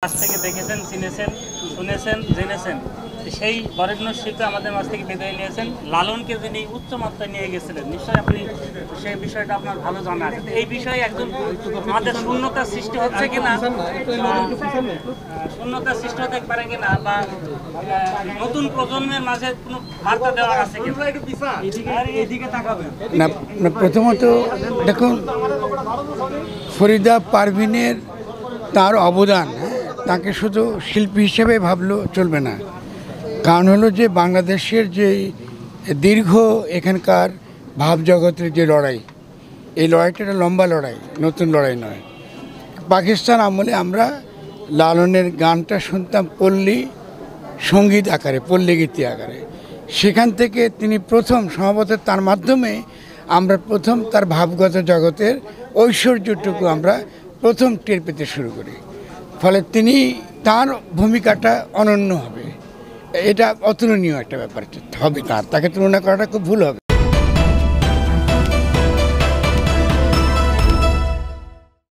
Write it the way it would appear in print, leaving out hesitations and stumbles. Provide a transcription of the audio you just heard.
কাছ থেকে দেখেছেন, চিনেছেন, শুনেছেন, জেনেছেন, সেই বরেণ্য শিল্পী আমাদের মাঝ থেকে বিদায় নিয়েছেন। লালনকে যিনি উচ্চ মাত্রায় নিয়ে গেছিলেন, নিশ্চয়ই আপনি সেই বিষয়টা আপনার ভালো জানা আছে। এই বিষয়ে একজন আমাদের শূন্যতার সৃষ্টি হচ্ছে কিনা, শূন্যতার সৃষ্টি হতে পারে কিনা, বা নতুন প্রজন্মের মাঝে কোনো বার্তা দেওয়ার আছে কিনা। না না, প্রথমত দেখুন, ফরিদা পারভিনের তার অবদান, তাকে শুধু শিল্পী হিসেবে ভাবলেও চলবে না। কারণ হলো যে বাংলাদেশের যে দীর্ঘ এখানকার ভাবজগতের যে লড়াই, এই লড়াইটা একটা লম্বা লড়াই, নতুন লড়াই নয়। পাকিস্তান আমলে আমরা লালনের গানটা শুনতাম পল্লী সঙ্গীত আকারে, পল্লীগীতি আকারে। সেখান থেকে তিনি প্রথম, সম্ভবত তার মাধ্যমে আমরা প্রথম তার ভাবগত জগতের ঐশ্বর্যটুকু আমরা প্রথম টের পেতে শুরু করি। ফলে তিনি, তার ভূমিকাটা অনন্য হবে, এটা অতুলনীয় একটা ব্যাপার হবে। তাকে তুলনা করাটা খুব ভুল হবে।